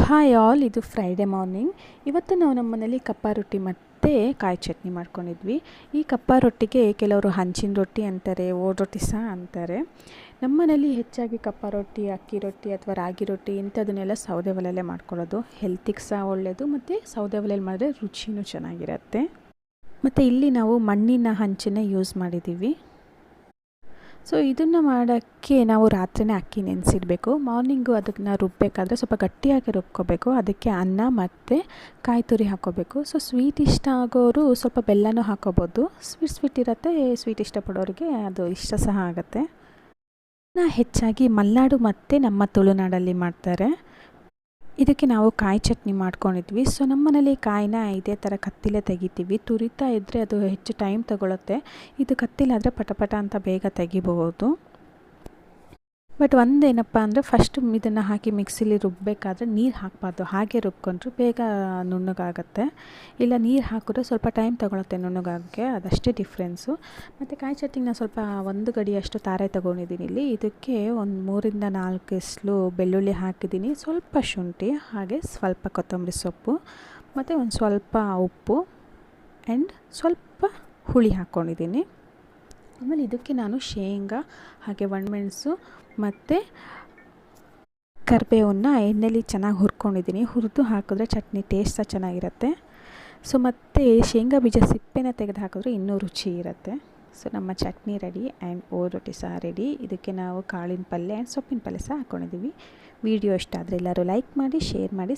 Hi all, ಇದು Friday morning. ಇವತ್ತು ನಾವು ನಮ್ಮ ಮನೇಲಿ ಕಪ್ಪ ರೊಟ್ಟಿ ಮತ್ತು ಕಾಯಿ ಚಟ್ನಿ ಮಾಡ್ಕೊಂಡಿದ್ವಿ. ಈ ಕಪ್ಪ ರೊಟ್ಟಿಗೆ ಕೆಲವರು ಹಂಚಿನ ರೊಟ್ಟಿ ಅಂತಾರೆ, ಓಡ್ ರೊಟ್ಟಿ ಸಹ ಅಂತಾರೆ. ನಮ್ಮ ಮನೇಲಿ ಹೆಚ್ಚಾಗಿ ಕಪ್ಪ ರೊಟ್ಟಿ, ಅಕ್ಕಿ ರೊಟ್ಟಿ ಅಥವಾ ರಾಗಿ ರೊಟ್ಟಿ ಇಂಥದನ್ನೆಲ್ಲ ಸೌದೆ ಒಲೆಯಲ್ಲೇ ಮಾಡ್ಕೊಳ್ಳೋದು. ಹೆಲ್ತಿಗೆ ಸಹ ಒಳ್ಳೆಯದು ಮತ್ತು ಸೌದೆ ಒಲೆಯಲ್ಲಿ ಮಾಡಿದ್ರೆ ರುಚಿನೂ ಚೆನ್ನಾಗಿರುತ್ತೆ. ಮತ್ತು ಇಲ್ಲಿ ನಾವು ಮಣ್ಣಿನ ಹಂಚನ್ನೇ ಯೂಸ್ ಮಾಡಿದ್ದೀವಿ. ಸೊ ಇದನ್ನು ಮಾಡೋಕ್ಕೆ ನಾವು ರಾತ್ರಿಯೇ ಅಕ್ಕಿ ನೆನೆಸಿಡಬೇಕು. ಮಾರ್ನಿಂಗು ಅದನ್ನು ರುಬ್ಬಬೇಕಾದ್ರೆ ಸ್ವಲ್ಪ ಗಟ್ಟಿಯಾಗಿ ರುಬ್ಕೋಬೇಕು. ಅದಕ್ಕೆ ಅನ್ನ ಮತ್ತು ಕಾಯಿ ತುರಿ ಹಾಕ್ಕೋಬೇಕು. ಸೊ ಸ್ವೀಟ್ ಇಷ್ಟ ಆಗೋರು ಸ್ವಲ್ಪ ಬೆಲ್ಲನೂ ಹಾಕ್ಕೋಬೋದು. ಸ್ವೀಟ್ ಇರುತ್ತೆ, ಸ್ವೀಟ್ ಇಷ್ಟಪಡೋರಿಗೆ ಅದು ಇಷ್ಟ ಸಹ ಆಗುತ್ತೆ. ಹೆಚ್ಚಾಗಿ ಮಲೆನಾಡು ಮತ್ತು ನಮ್ಮ ತುಳುನಾಡಲ್ಲಿ ಮಾಡ್ತಾರೆ. ಇದಕ್ಕೆ ನಾವು ಕಾಯಿ ಚಟ್ನಿ ಮಾಡ್ಕೊಂಡಿದ್ವಿ. ಸೊ ನಮ್ಮ ಮನೇಲಿ ಕಾಯಿನ ಇದೇ ಥರ ಕತ್ತಿಲೇ ತೆಗಿತೀವಿ. ತುರಿತಾ ಇದ್ದರೆ ಅದು ಹೆಚ್ಚು ಟೈಮ್ ತಗೊಳುತ್ತೆ. ಇದು ಕತ್ತಿಲಾದರೆ ಪಟ ಅಂತ ಬೇಗ ತೆಗಿಬಹುದು. ಬಟ್ ಒಂದೇನಪ್ಪ ಅಂದರೆ ಫಸ್ಟ್ ಇದನ್ನು ಹಾಕಿ ಮಿಕ್ಸಿಲಿ ರುಬ್ಬಬೇಕಾದ್ರೆ ನೀರು ಹಾಕಬಾರ್ದು. ಹಾಗೆ ರುಬ್ಕೊಂಡ್ರೆ ಬೇಗ ನುಣ್ಣಗಾಗುತ್ತೆ. ಇಲ್ಲ ನೀರು ಹಾಕಿದ್ರೆ ಸ್ವಲ್ಪ ಟೈಮ್ ತಗೊಳುತ್ತೆ ನುಣ್ಣಗಾಗೋಕ್ಕೆ, ಅದಷ್ಟೇ ಡಿಫ್ರೆನ್ಸು. ಮತ್ತು ಕಾಯಿ ಚಟ್ನಿನ ಸ್ವಲ್ಪ 1 ಗಡಿಯಷ್ಟು ತಾರೆ ತೊಗೊಂಡಿದ್ದೀನಿ ಇಲ್ಲಿ. ಇದಕ್ಕೆ ಒಂದು 3ರಿಂದ 4 ಎಸ್ಲು ಬೆಳ್ಳುಳ್ಳಿ ಹಾಕಿದ್ದೀನಿ, ಸ್ವಲ್ಪ ಶುಂಠಿ, ಹಾಗೆ ಸ್ವಲ್ಪ ಕೊತ್ತಂಬರಿ ಸೊಪ್ಪು ಮತ್ತು ಒಂದು ಸ್ವಲ್ಪ ಉಪ್ಪು ಆ್ಯಂಡ್ ಸ್ವಲ್ಪ ಹುಳಿ ಹಾಕ್ಕೊಂಡಿದ್ದೀನಿ. ಆಮೇಲೆ ಇದಕ್ಕೆ ನಾನು ಶೇಂಗಾ ಹಾಗೆ ಒಣಮೆಣಸು ಮತ್ತು ಕರಿಬೇವನ್ನ ಎಣ್ಣೆಲಿ ಚೆನ್ನಾಗಿ ಹುರ್ಕೊಂಡಿದ್ದೀನಿ. ಹುರಿದು ಹಾಕಿದ್ರೆ ಚಟ್ನಿ ಟೇಸ್ಟ್ ಸಹ ಚೆನ್ನಾಗಿರುತ್ತೆ. ಸೊ ಮತ್ತು ಶೇಂಗಾ ಬೀಜ ಸಿಪ್ಪೆನ ತೆಗೆದು ಹಾಕಿದ್ರೆ ಇನ್ನೂ ರುಚಿ ಇರುತ್ತೆ. ಸೊ ನಮ್ಮ ಚಟ್ನಿ ರೆಡಿ ಆ್ಯಂಡ್ ಓಡ್ ರೊಟ್ಟಿ ಸಹ ರೆಡಿ. ಇದಕ್ಕೆ ನಾವು ಕಾಳಿನ ಪಲ್ಯ ಆ್ಯಂಡ್ ಸೊಪ್ಪಿನ ಪಲ್ಯ ಸಹ ಹಾಕ್ಕೊಂಡಿದ್ದೀವಿ. ವಿಡಿಯೋ ಇಷ್ಟ ಆದರೆ ಎಲ್ಲರೂ ಲೈಕ್ ಮಾಡಿ, ಶೇರ್ ಮಾಡಿ.